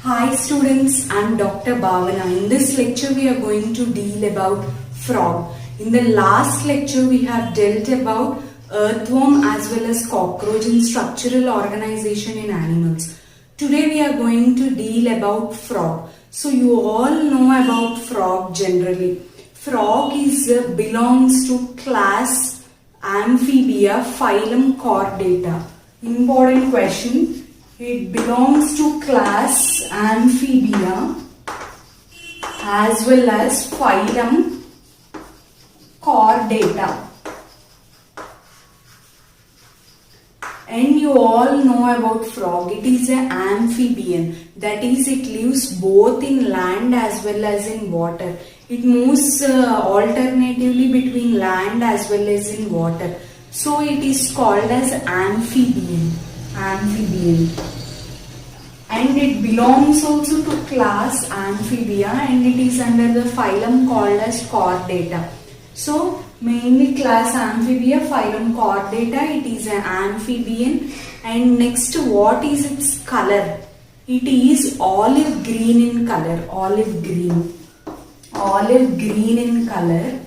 Hi students, I am Dr. Bhavana. In this lecture we are going to deal about frog. In the last lecture we have dealt about earthworm as well as cockroach in structural organization in animals. Today we are going to deal about frog. So you all know about frog generally. Frog belongs to class Amphibia, phylum Chordata. Important question. It belongs to class Amphibia as well as phylum Chordata. And you all know about frog. It is an amphibian. That is, it lives both in land as well as in water. It moves alternatively between land as well as in water. So it is called as amphibian. And it belongs also to class Amphibia and it is under the phylum called as Chordata. So mainly class Amphibia, phylum Chordata, it is an amphibian. And next, what is its color? It is olive green in color, olive green in color,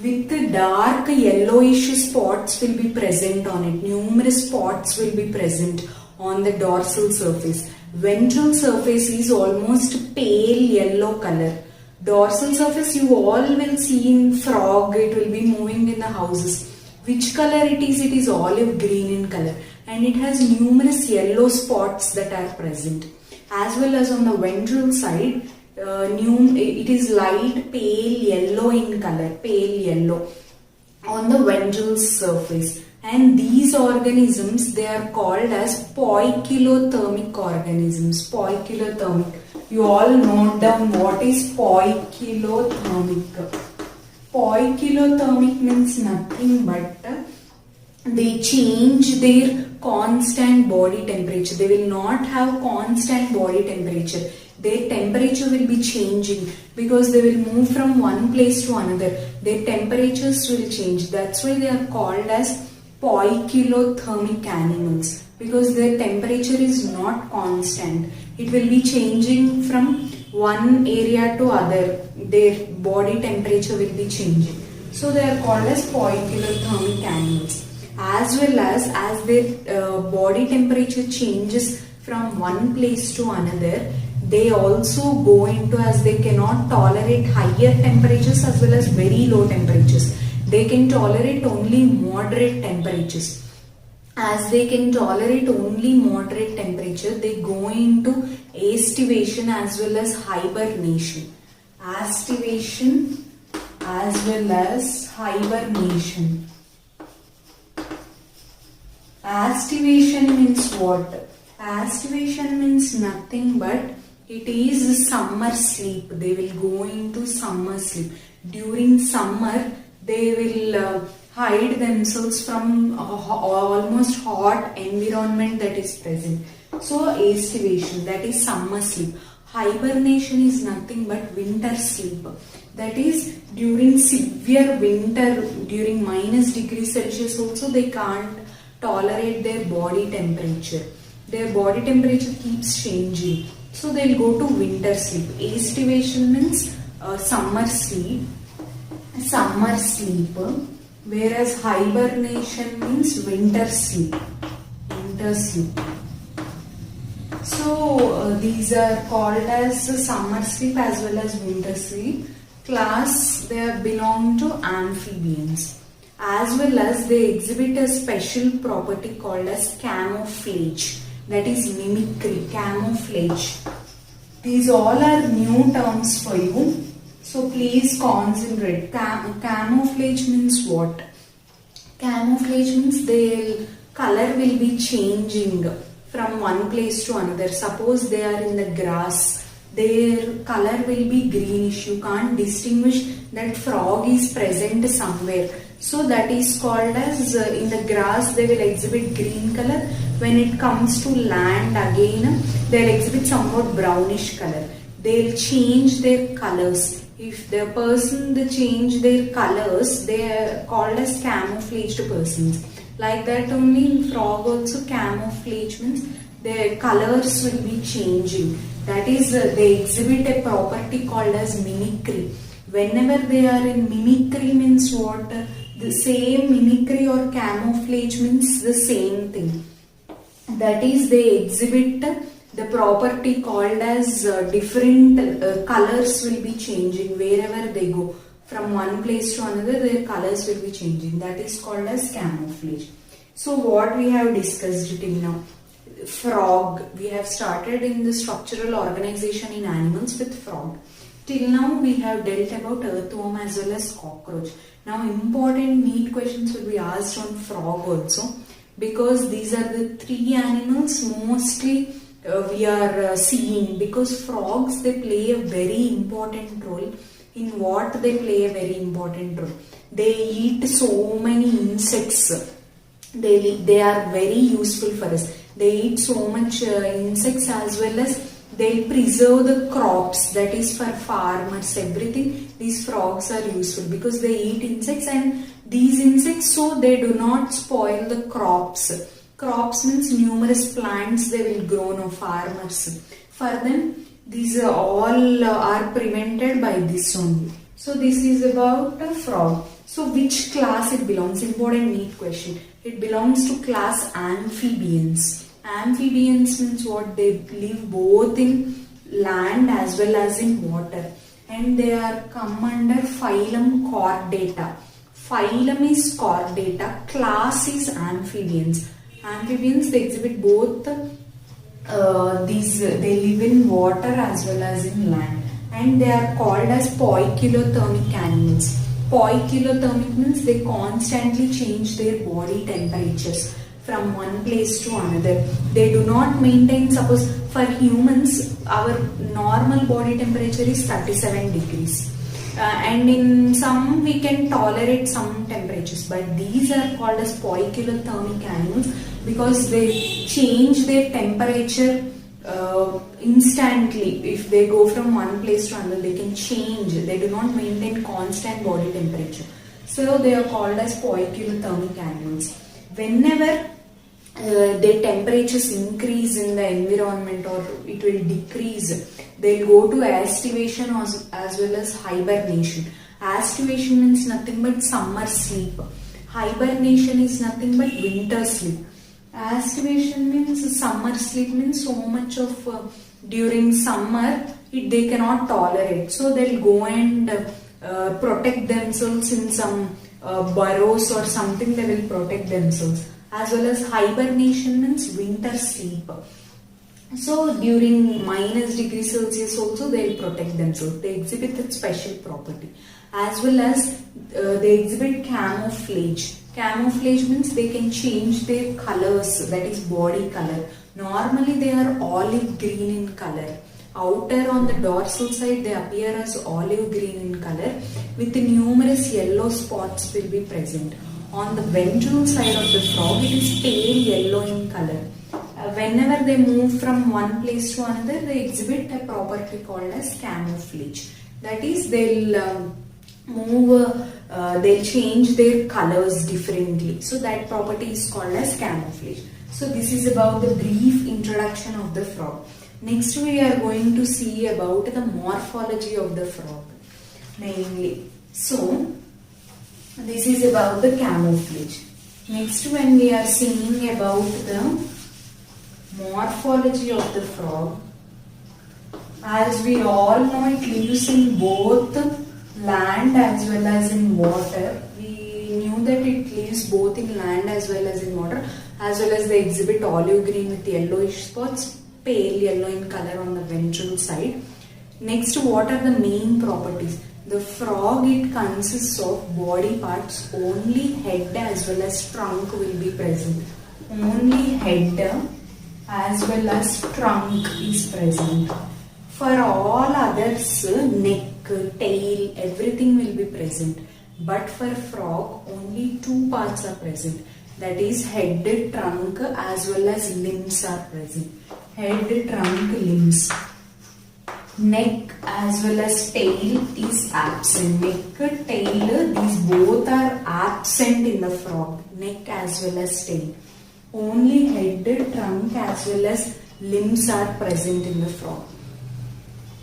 with dark yellowish spots will be present on it. Numerous spots will be present on the dorsal surface. Ventral surface is almost pale yellow color. Dorsal surface you all will see in frog, it will be moving in the houses. Which color it is? It is olive green in color and it has numerous yellow spots that are present. As well as on the ventral side, it is light pale yellow in color, pale yellow on the ventral surface. And these organisms, they are called as poikilothermic organisms. Poikilothermic. You all note down what is poikilothermic. Poikilothermic means nothing but they change their constant body temperature. They will not have constant body temperature. Their temperature will be changing because they will move from one place to another. Their temperatures will change. That's why they are called as poikilothermic animals, because their temperature is not constant. It will be changing from one area to other. Their body temperature will be changing. So they are called as poikilothermic animals. As well as their body temperature changes from one place to another, they also go into, as they cannot tolerate higher temperatures as well as very low temperatures. They can tolerate only moderate temperatures. As they can tolerate only moderate temperature, they go into aestivation as well as hibernation. Aestivation as well as hibernation. Aestivation means what? Aestivation means nothing but it is summer sleep. They will go into summer sleep. During summer, they will hide themselves from almost hot environment that is present. So aestivation, that is summer sleep. Hibernation is nothing but winter sleep. That is, during severe winter, during -°C also, they can't tolerate their body temperature. Their body temperature keeps changing. So they'll go to winter sleep. Aestivation means summer sleep, whereas hibernation means winter sleep. So these are called as summer sleep as well as winter sleep. Class, they belong to amphibians. As well as they exhibit a special property called as camouflage. That is mimicry, camouflage. These all are new terms for you. So please concentrate. Camouflage means what? Camouflage means their color will be changing from one place to another. Suppose they are in the grass. Their color will be greenish. You can't distinguish that frog is present somewhere. So that is called as in the grass they will exhibit green color. When it comes to land again, they will exhibit somewhat brownish color. They will change their colors. If the person they change their colors, they are called as camouflaged persons. Like that only in frog also camouflage means their colors will be changing. That is, they exhibit a property called as mimicry. Whenever they are in mimicry means what? The same mimicry or camouflage means the same thing. That is, they exhibit the property called as different colors will be changing wherever they go. From one place to another, their colors will be changing. That is called as camouflage. So what we have discussed till now? Frog. We have started in the structural organization in animals with frog. Till now we have dealt about earthworm as well as cockroach. Now important neat questions will be asked on frog also, because these are the three animals mostly we are seeing, because frogs, they play a very important role. In what they play a very important role? They eat so many insects. They are very useful for us. They eat so much insects, as well as they preserve the crops, that is for farmers, everything. These frogs are useful because they eat insects, and these insects, so they do not spoil the crops. Crops means numerous plants they will grow, no farmers. For them, these all are prevented by this only. So this is about a frog. So which class it belongs? Important neat question. It belongs to class amphibians. Amphibians means what? They live both in land as well as in water, and they are come under phylum Chordata. Phylum is Chordata, class is amphibians. Amphibians, they exhibit both they live in water as well as in land, and they are called as poikilothermic animals. Poikilothermic means they constantly change their body temperatures from one place to another. They do not maintain, suppose for humans, our normal body temperature is 37 degrees. And in some we can tolerate some temperatures, but these are called as poikilothermic animals because they change their temperature instantly. If they go from one place to another, they can change. They do not maintain constant body temperature. So they are called as poikilothermic animals. Whenever their temperatures increase in the environment or it will decrease, they'll go to aestivation as well as hibernation. Aestivation means nothing but summer sleep. Hibernation is nothing but winter sleep. Aestivation means summer sleep, means so much of during summer they cannot tolerate. So they'll go and protect themselves in some burrows or something. They will protect themselves. As well as hibernation means winter sleep. So during -°C also they will protect themselves. They exhibit that special property. As well as they exhibit camouflage. Camouflage means they can change their colors, that is body color. Normally they are olive green in color. Outer on the dorsal side they appear as olive green in color with numerous yellow spots will be present. On the ventral side of the frog, it is pale yellow in color. Whenever they move from one place to another, they exhibit a property called as camouflage. That is, they'll they'll change their colors differently. So that property is called as camouflage. So this is about the brief introduction of the frog. Next we are going to see about the morphology of the frog mainly. So this is about the camouflage. Next, when we are seeing about the morphology of the frog, as we all know, it lives in both land as well as in water. We knew that it lives both in land as well as in water, as well as they exhibit olive green with yellowish spots, pale yellow in color on the ventral side. Next, what are the main properties? The frog, it consists of body parts, only head as well as trunk will be present. Only head as well as trunk is present. For all others, neck, tail, everything will be present. But for frog, only two parts are present. That is head, trunk as well as limbs are present. Head, trunk, limbs. neck as well as tail is absent. Neck, tail, these both are absent in the frog. Neck as well as tail. Only head, trunk as well as limbs are present in the frog.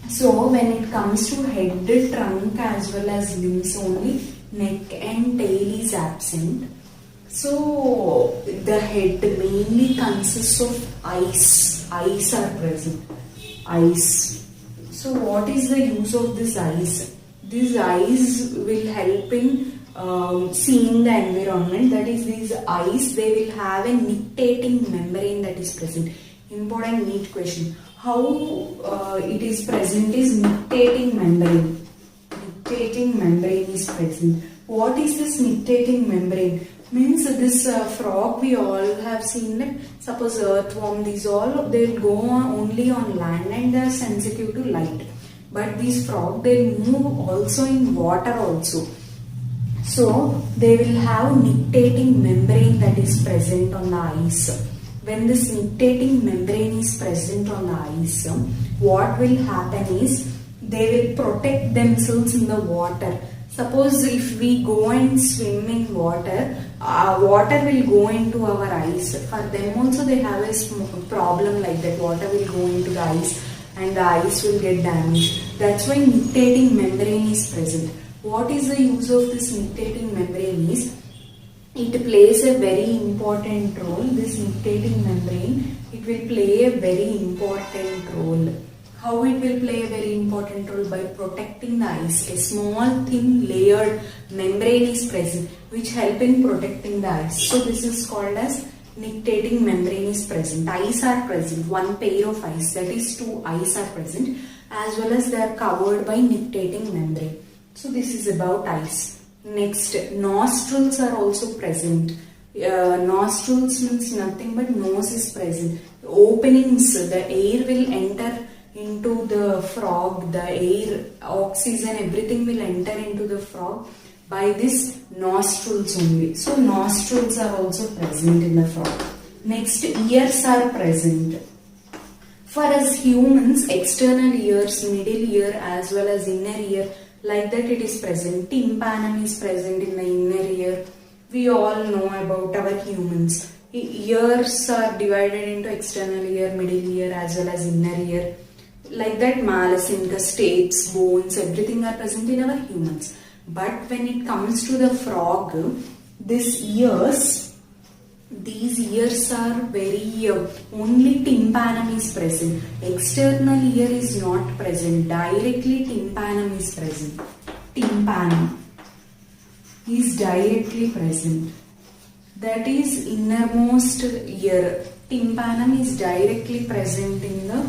So when it comes to head, trunk as well as limbs, only neck and tail is absent. So the head mainly consists of eyes. Eyes are present. Eyes. So what is the use of these eyes? These eyes will help in seeing the environment. That is, these eyes, they will have a nictating membrane that is present. Important NEET question. How it is present is nictating membrane. Nictating membrane is present. What is this nictating membrane? Means this frog, we all have seen that, suppose earthworm, these all, they will go only on land and they are sensitive to light. But these frogs, they move also in water also. So they will have nictating membrane that is present on the eyes. When this nictating membrane is present on the eyes, what will happen is they will protect themselves in the water. Suppose if we go and swim in water, water will go into our eyes. For them also they have a problem like that. Water will go into the eyes and the eyes will get damaged. That's why nictating membrane is present. What is the use of this nictating membrane is, it plays a very important role. This nictating membrane, it will play a very important role. How it will play a very important role? By protecting the eyes. A small thin layered membrane is present which help in protecting the eyes. So this is called as nictating membrane is present. Eyes are present. One pair of eyes, that is two eyes are present, as well as they are covered by nictating membrane. So this is about eyes. Next, nostrils are also present. Nostrils means nothing but nose is present. Openings, the air will enter into the frog, the air, oxygen, everything will enter into the frog by this nostrils only. So nostrils are also present in the frog. Next, ears are present. For us humans, external ears, middle ear as well as inner ear, like that it is present. Tympanum is present in the inner ear. We all know about our humans. Ears are divided into external ear, middle ear as well as inner ear. Like that, malacingus, stapes, bones, everything are present in our humans. But when it comes to the frog, these ears are very, only tympanum is present. External ear is not present. Directly tympanum is present. Tympanum is directly present. That is innermost ear. Tympanum is directly present in the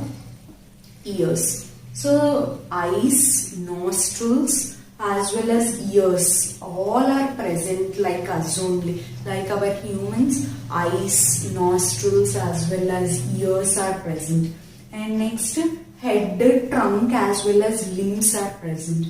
ears. So eyes, nostrils as well as ears, all are present like us only. Like our humans, eyes, nostrils as well as ears are present. And next, head, trunk as well as limbs are present.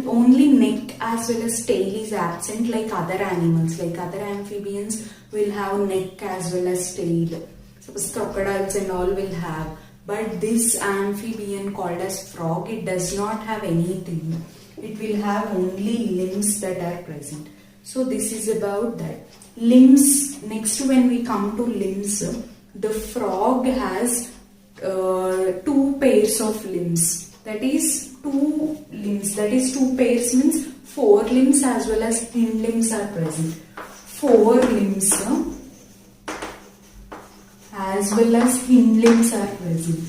Only neck as well as tail is absent like other animals. Like other amphibians will have neck as well as tail. Suppose crocodiles and all will have. But this amphibian called as frog, it does not have anything. It will have only limbs that are present. So this is about that. Limbs, next when we come to limbs, the frog has 2 pairs of limbs. That is 2 limbs. That is 2 pairs means 4 limbs as well as hind limbs are present. 4 limbs as well as hind limbs are present.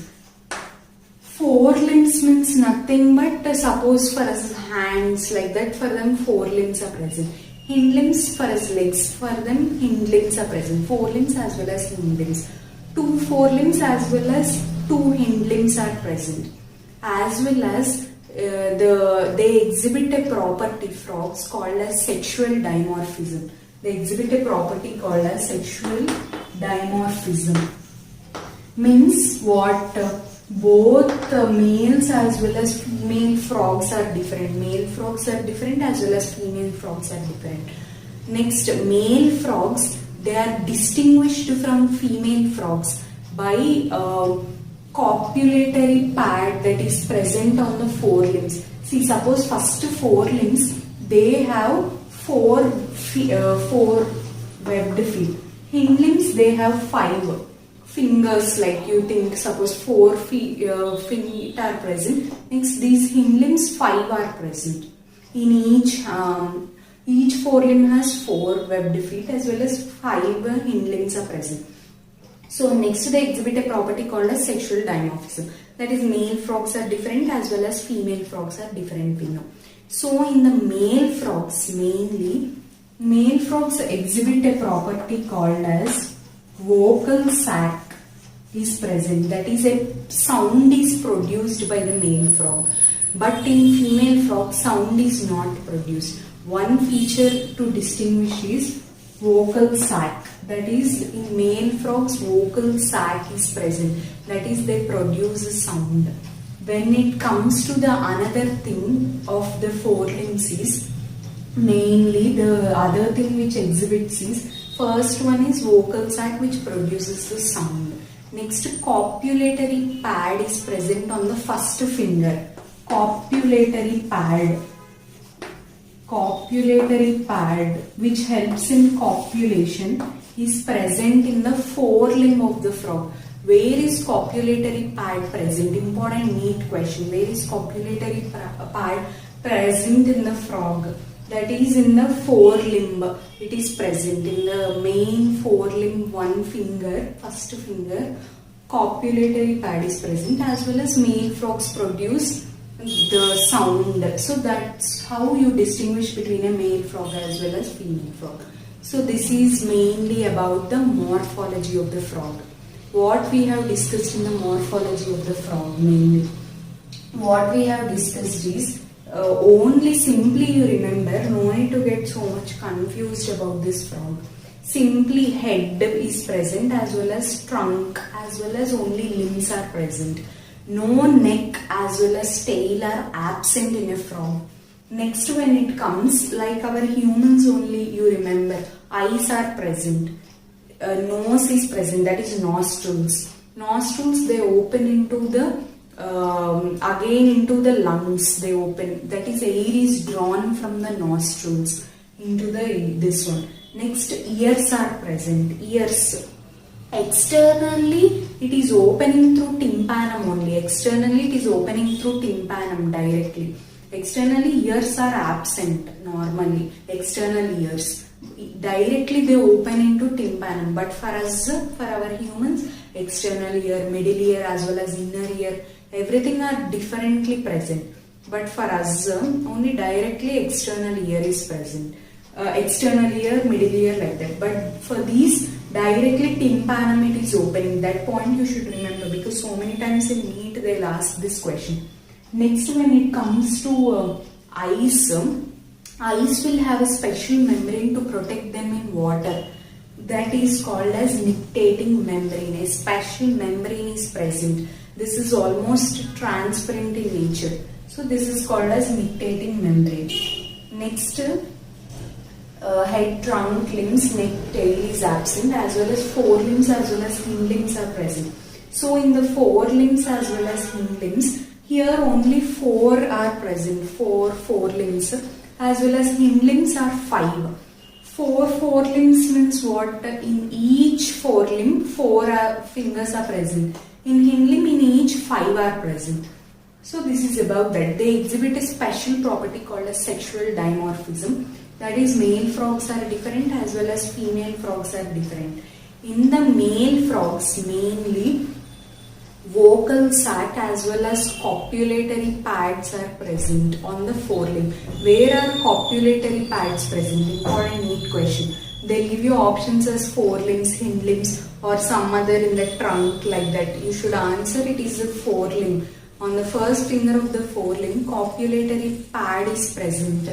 4 limbs means nothing but suppose for us hands, like that, for them 4 limbs are present. Hind limbs for us legs, for them hind limbs are present. 4 limbs as well as hind limbs. 2 forelimbs as well as 2 hind limbs are present. As well as they exhibit a property, frogs, called as sexual dimorphism. They exhibit a property called as sexual dimorphism. Means what? Both males as well as female frogs are different. Male frogs are different as well as female frogs are different. Next, male frogs, they are distinguished from female frogs by copulatory pad that is present on the forelimbs. See, suppose first forelimbs, they have four webbed feet. Hind limbs, they have 5 fingers, like you think, suppose 4 feet are present. Next, these hind limbs, 5 are present. In each forelimb has 4 webbed feet as well as 5 hind limbs are present. So next they exhibit a property called as sexual dimorphism. That is, male frogs are different as well as female frogs are different, we know. So in the male frogs, mainly, male frogs exhibit a property called as vocal sac is present. That is, a sound is produced by the male frog. But in female frog, sound is not produced. One feature to distinguish is vocal sac. That is, in male frogs, vocal sac is present. That is, they produce a sound. When it comes to the another thing of the forelimbs is, mainly the other thing which exhibits is, first one is vocal sac which produces the sound. Next, copulatory pad is present on the first finger. Copulatory pad which helps in copulation is present in the forelimb of the frog. Where is copulatory pad present? Important neat question. Where is copulatory pad present in the frog? That is in the forelimb. It is present in the main forelimb, one finger, first finger. Copulatory pad is present, as well as male frogs produce the sound. So that's how you distinguish between a male frog as well as female frog. So this is mainly about the morphology of the frog. What we have discussed in the morphology of the frog, mainly what we have discussed is only simply you remember, no need to get so much confused about this frog. Simply head is present as well as trunk, as well as only limbs are present. No neck as well as tail are absent in a frog. Next, when it comes, like our humans only, you remember, eyes are present. Nose is present, that is nostrils. Nostrils, they open into the again into the lungs, they open, that is, air is drawn from the nostrils into the this one. Next, ears are present. Ears, externally it is opening through tympanum only. Externally it is opening through tympanum directly. Externally ears are absent normally. External ears, directly they open into tympanum. But for us, for our humans, external ear, middle ear as well as inner ear, everything are differently present. But for us, only directly external ear is present. External ear, middle ear, like that. But for these, directly tympanum it is opening. That point you should remember, because so many times in NEET they'll ask this question. Next, when it comes to eyes, eyes will have a special membrane to protect them in water. That is called as nictating membrane. A special membrane is present. This is almost transparent in nature. So this is called as nictating membrane. Next, head, trunk, limbs, neck, tail is absent, as well as forelimbs as well as hind limbs are present. So in the forelimbs as well as hind limbs, here only 4 are present. 4 forelimbs as well as hind limbs are 5. 4 forelimbs means what? In each forelimb 4 fingers are present. In hind limb, in each 5 are present. So this is about that. They exhibit a special property called as sexual dimorphism. That is, male frogs are different as well as female frogs are different. In the male frogs, mainly vocal sac as well as copulatory pads are present on the forelimb. Where are copulatory pads present? Important neat question. They give you options as forelimbs, hind limbs, or some other in the trunk, like that. You should answer it is the forelimb. On the first finger of the forelimb, copulatory pad is present,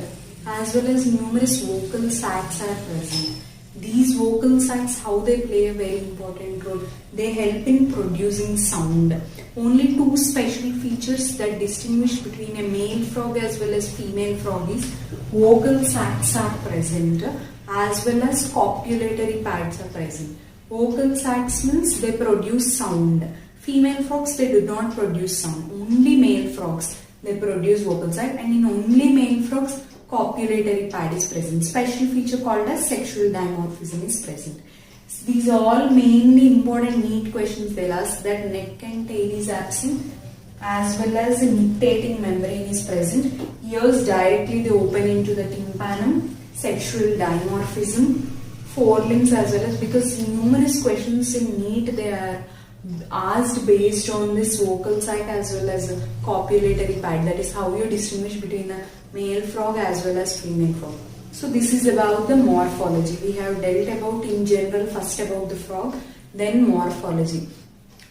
as well as numerous vocal sacs are present. These vocal sacs, how they play a very important role? They help in producing sound. Only 2 special features that distinguish between a male frog as well as female frog is vocal sacs are present, as well as copulatory pads are present. Vocal sacs means they produce sound. Female frogs, they do not produce sound. Only male frogs, they produce vocal sac, and in only male frogs, copulatory pad is present. Special feature called as sexual dimorphism is present. These are all mainly important NEET questions. They'll ask that neck and tail is absent, as well as the nictating membrane is present. Ears directly they open into the tympanum. Sexual dimorphism. Forelimbs as well as, because numerous questions in NEET they are asked based on this vocal sac as well as a copulatory pad. That is how you distinguish between a male frog as well as female frog. So this is about the morphology. We have dealt about in general first about the frog, then morphology.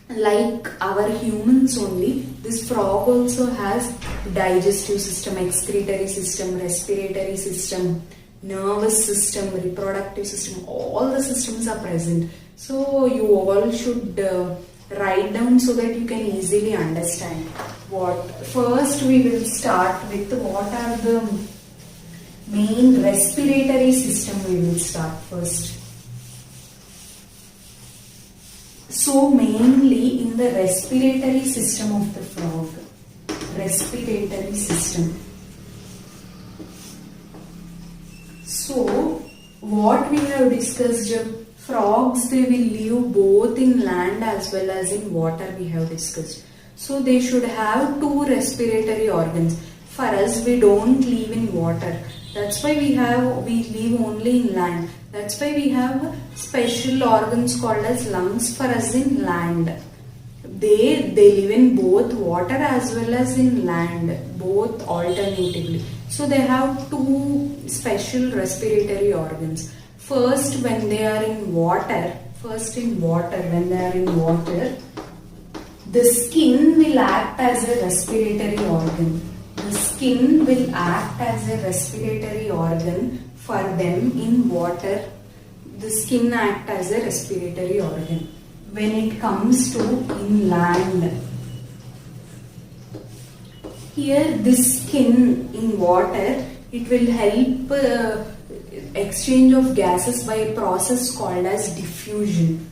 Like our humans only, this frog also has digestive system, excretory system, respiratory system, nervous system, reproductive system. All the systems are present. So you all should write down so that you can easily understand. First we will start with what are the main respiratory system. We will start first. So mainly in the respiratory system of the frog. Respiratory system. So what we have discussed, frogs they will live both in land as well as in water, we have discussed. So they should have two respiratory organs. For us, we don't live in water. That's why we live only in land. That's why we have special organs called as lungs for us in land. They live in both water as well as in land, both alternatively. So they have two special respiratory organs. First, when they are in water, the skin will act as a respiratory organ. The skin will act as a respiratory organ for them in water. The skin acts as a respiratory organ. When it comes to inland, here this skin in water, it will help exchange of gases by a process called as diffusion.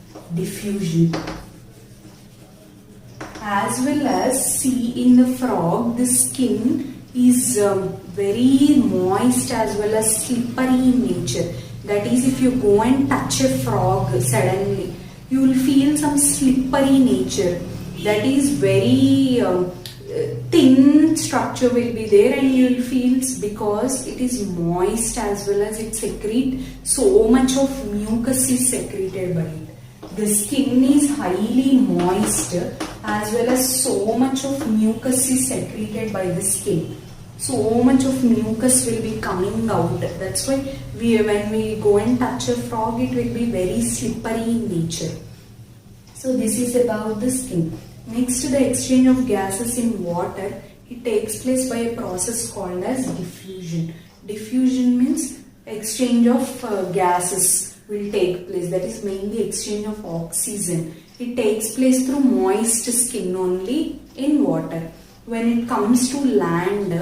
As well as, see, in the frog, the skin is very moist as well as slippery in nature. That is, if you go and touch a frog suddenly, you will feel some slippery nature. That is very thin structure will be there, and you will feel, because it is moist as well as it secretes so much of mucus is secreted by it. The skin is highly moist as well as so much of mucus is secreted by the skin. So much of mucus will be coming out. That's why when we go and touch a frog, it will be very slippery in nature. So this is about the skin. Next, the exchange of gases in water, it takes place by a process called as diffusion. Diffusion means exchange of gases will take place. That is mainly exchange of oxygen. It takes place through moist skin only in water. When it comes to land,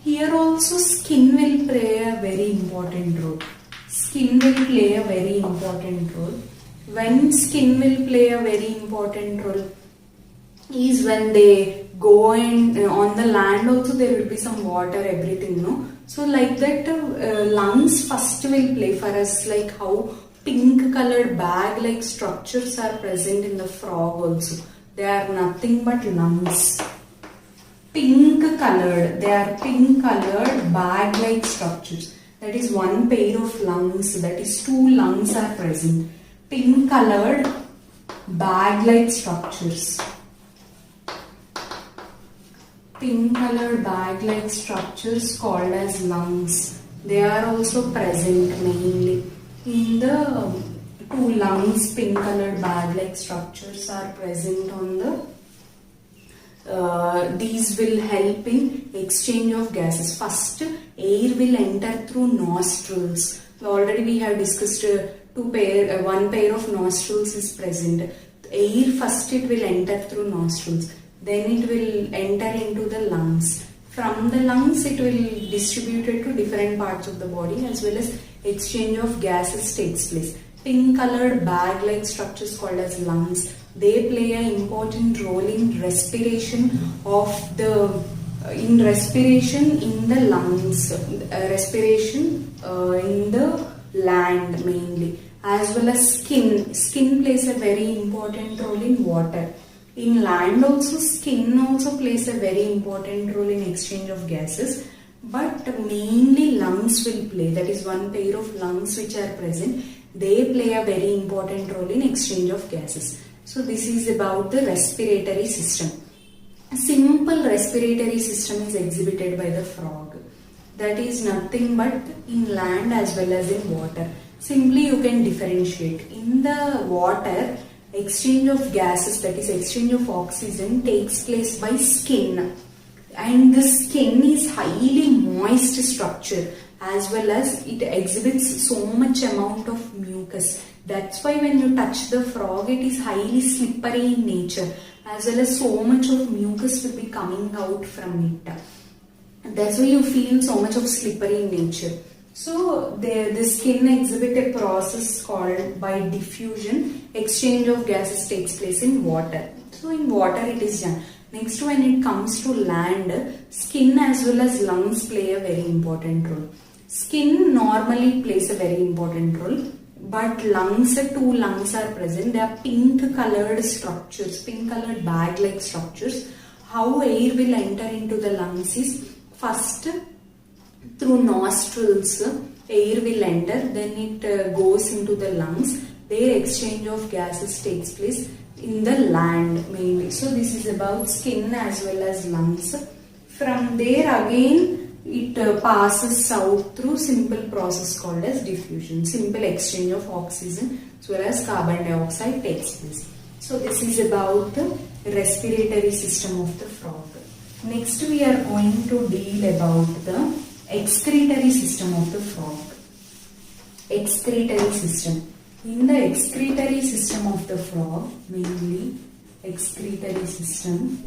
here also skin will play a very important role. Skin will play a very important role. When skin will play a very important role is when they go and on the land also there will be some water, everything, no? So like that lungs first will play for us, like how pink colored bag like structures are present in the frog also. They are nothing but lungs. Pink colored, they are pink colored bag like structures. That is one pair of lungs, that is two lungs are present. Pink colored bag like structures. Pink colored bag like structures called as lungs. They are also present mainly in the two lungs. Pink colored bag like structures are present on the these will help in exchange of gases. First, air will enter through nostrils. Already we have discussed one pair of nostrils is present. Air first it will enter through nostrils. Then it will enter into the lungs. From the lungs it will distribute it to different parts of the body, as well as exchange of gases takes place. pink colored bag like structures called as lungs. They play an important role in respiration in the lungs, respiration in the land mainly, as well as skin. Skin plays a very important role in water. In land also, skin also plays a very important role in exchange of gases, but mainly lungs will play. That is one pair of lungs which are present. They play a very important role in exchange of gases. So this is about the respiratory system. A simple respiratory system is exhibited by the frog. That is nothing but in land as well as in water. Simply you can differentiate. In the water, exchange of gases, that is exchange of oxygen, takes place by skin. And the skin is highly moist structure, as well as it exhibits so much amount of mucus. That's why when you touch the frog, it is highly slippery in nature, as well as so much of mucus will be coming out from it. And that's why you feel so much of slippery in nature. So the skin exhibit a process called by diffusion. Exchange of gases takes place in water. So in water it is done. Next, when it comes to land, skin as well as lungs play a very important role. Skin normally plays a very important role, but lungs, two lungs are present. They are pink colored structures, pink colored bag like structures. How air will enter into the lungs is first through nostrils, air will enter, then it goes into the lungs. Their exchange of gases takes place in the land mainly. So this is about skin as well as lungs. From there again it passes out through simple process called as diffusion. Simple exchange of oxygen as well as carbon dioxide takes place. So this is about the respiratory system of the frog. Next we are going to deal about the excretory system of the frog. Excretory system. In the excretory system of the frog, mainly excretory system,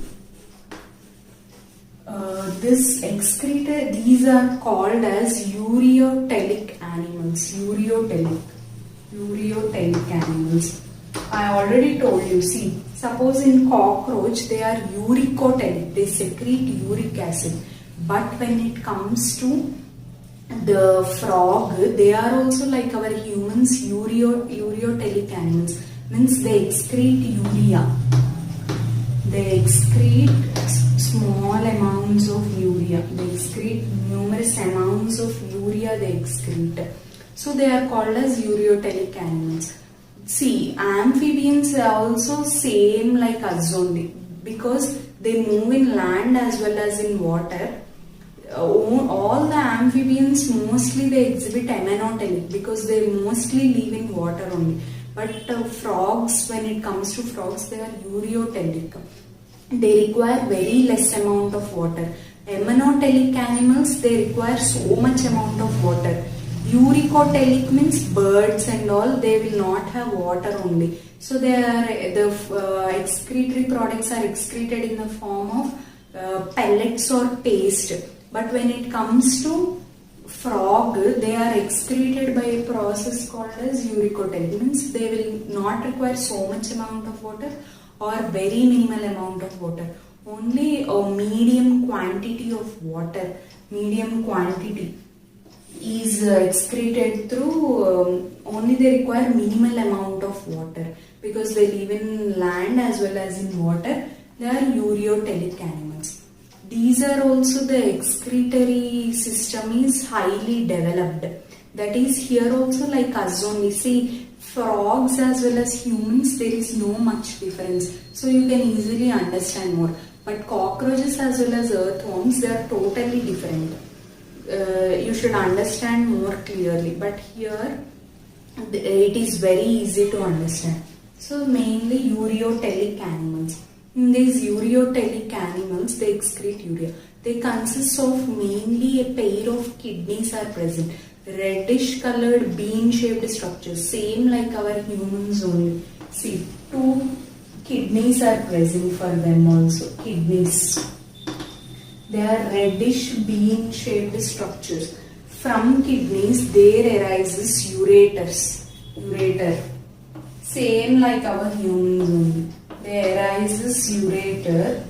these are called as eureotheric animals. Eureotheric animals. I already told you, see, suppose in cockroach they are uricotheric, they secrete uric acid. But when it comes to the frog, they are also like our humans, eureotheric animals. Means they excrete urea. They excrete small amounts of urea. They excrete numerous amounts of urea they excrete. So they are called as eureotheric animals. See, amphibians are also same like us only, because they move in land as well as in water. All the amphibians mostly they exhibit ammonotelic because they mostly live in water only. But frogs, when it comes to frogs, they are eureotheric. They require very less amount of water. Ammonotelic animals, they require so much amount of water. Euricotheric means birds and all, they will not have water only. So the excretory products are excreted in the form of pellets or paste. But when it comes to frog, they are excreted by a process called as euricotheric. Means they will not require so much amount of water or very minimal amount of water. Only a medium quantity of water, medium quantity is excreted through, only they require minimal amount of water because they live in land as well as in water. They are eureotheric animals. These are also the excretory system is highly developed. That is here also like us only. See, frogs as well as humans, there is no much difference. So you can easily understand more. But cockroaches as well as earthworms, they are totally different. You should understand more clearly. But here it is very easy to understand. So mainly eureotheric animals. In these eureotheric animals, they excrete urea. They consist of mainly a pair of kidneys are present. Reddish colored bean shaped structures, same like our humans only. See, two kidneys are present for them also. Kidneys. They are reddish bean shaped structures. From kidneys there arises ureters. ureter. Same like our humans only. There arises ureter.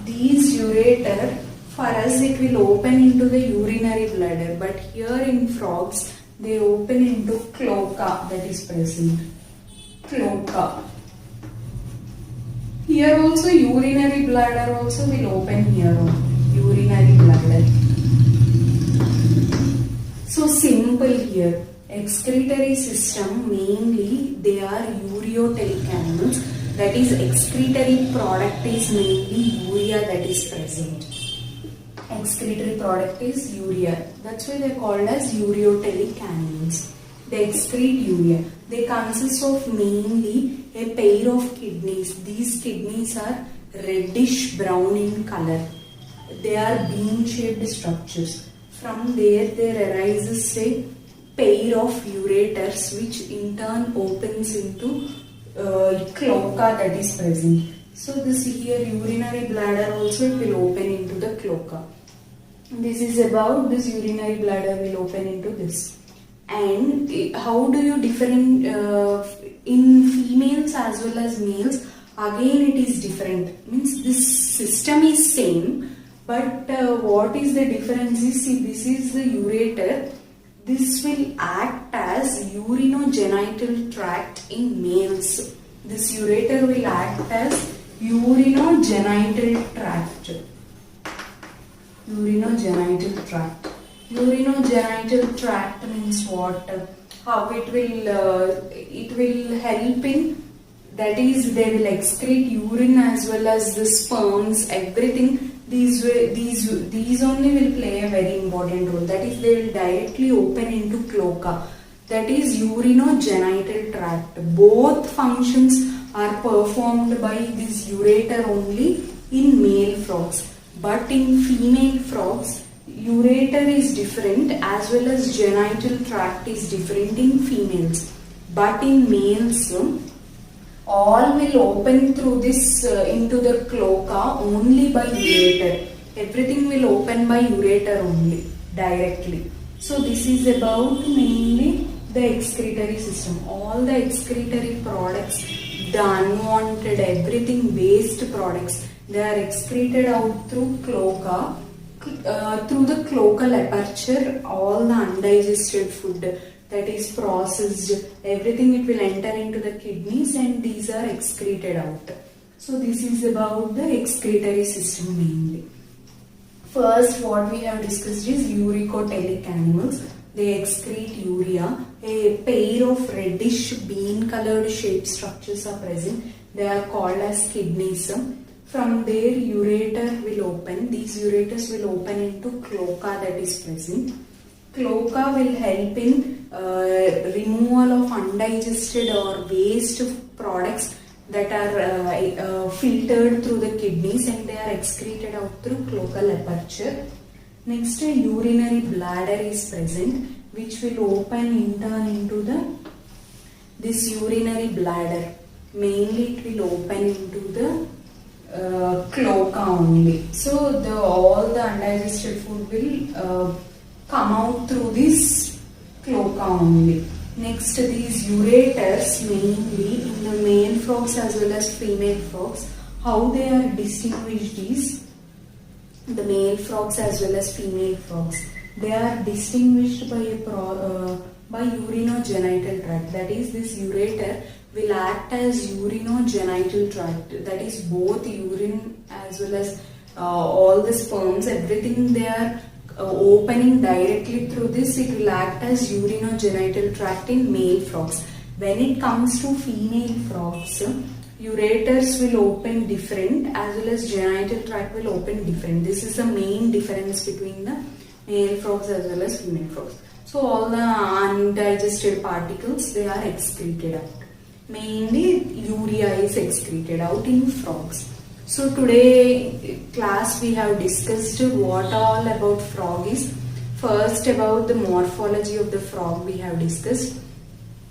These ureter, for us it will open into the urinary bladder, but here in frogs they open into cloaca that is present. Cloaca. Here also urinary bladder also will open here only. Urinary bladder. So simple here. Excretory system, mainly they are eureotheric animals. That is, excretory product is mainly urea that is present. Excretory product is urea. That's why they are called as eureotheric animals. They excrete urea. They consist of mainly a pair of kidneys. These kidneys are reddish brown in color. They are bean-shaped structures. From there arises a pair of ureters, which in turn opens into cloaca that is present. So this here urinary bladder also it will open into the cloaca. This is about this urinary bladder will open into this. And how do you different in females as well as males? Again it is different. Means this system is same, but what is the difference is, see, this is the ureter. This will act as urinogenital tract in males. This ureter will act as urinogenital tract. Urinogenital tract. Urinogenital tract means what? How it will help in, that is, they will excrete urine as well as the sperms, everything. These only will play a very important role. That is, they will directly open into cloaca. That is urinogenital tract. Both functions are performed by this ureter only in male frogs. But in female frogs, ureter is different as well as genital tract is different in females. But in males, all will open through this into the cloaca only by ureter. Everything will open by ureter only, directly. So this is about mainly the excretory system. All the excretory products, the unwanted, everything waste products, they are excreted out through cloaca. Through the cloacal aperture, all the undigested food that is processed, everything it will enter into the kidneys and these are excreted out. So this is about the excretory system mainly. First, what we have discussed is eureotheric animals. They excrete urea. A pair of reddish bean colored shaped structures are present. They are called as kidneys. From there, ureter will open. These ureters will open into cloaca that is present. Cloaca will help in removal of undigested or waste products that are filtered through the kidneys and they are excreted out through cloacal aperture. Next, a urinary bladder is present, which will open in turn into this urinary bladder. Mainly, it will open into the cloaca only. So all the undigested food will come out through this cloaca only. Next, these ureters, mainly in the male frogs as well as female frogs, how they are distinguished is, the male frogs as well as female frogs, they are distinguished by urinogenital tract. That is, this ureter will act as urinogenital tract. That is, both urine as well as all the sperms, everything they are opening directly through this. It will act as urinogenital tract in male frogs. When it comes to female frogs, ureters will open different as well as genital tract will open different. This is the main difference between the male frogs as well as female frogs. So all the undigested particles, they are excreted out. Mainly urea is excreted out in frogs. So today class we have discussed what all about frog is. First, about the morphology of the frog we have discussed.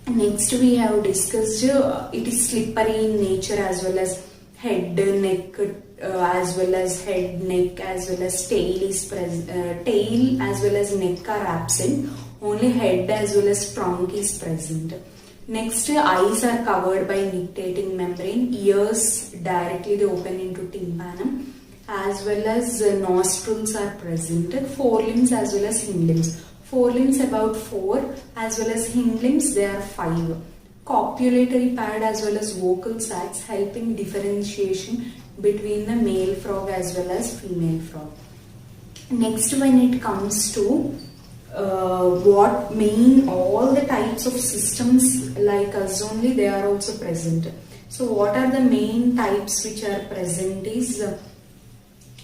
Next, we have discussed it is slippery in nature as well as head, neck, as well as head, neck, as well as tail is present. Tail as well as neck are absent. Only head as well as trunk is present. Next, eyes are covered by nictitating membrane. Ears directly they open into tympanum, as well as nostrils are present. Forelimbs as well as hind limbs. Forelimbs about 4, as well as hind limbs they are 5. Copulatory pad as well as vocal sacs helping differentiation between the male frog as well as female frog. Next, when it comes to what main all the types of systems like us only, they are also present. So what are the main types which are present is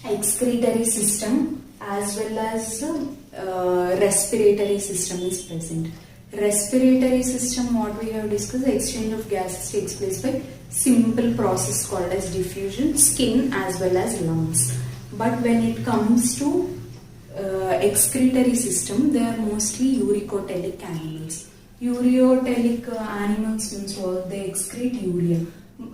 excretory system as well as respiratory system is present. Respiratory system, what we have discussed, the exchange of gases takes place by simple process called as diffusion, skin as well as lungs. But when it comes to excretory system, they are mostly eureotheric animals. Eureotheric animals means what? They excrete urea.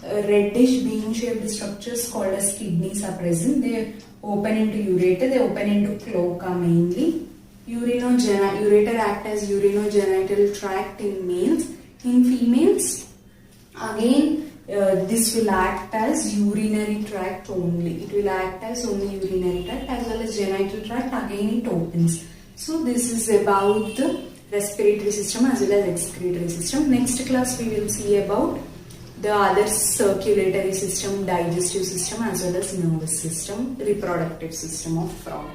Reddish bean shaped structures called as kidneys are present. They open into ureter, they open into cloaca mainly. Ureter act as urinogenital tract in males. In females, again this will act as urinary tract only. It will act as only urinary tract as well as genital tract. Again it opens. So this is about the respiratory system as well as excretory system. Next class we will see about the other circulatory system, digestive system as well as nervous system, reproductive system of frog.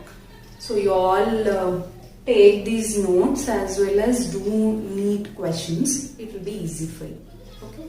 So you all take these notes as well as do neat questions. It will be easy for you. Okay.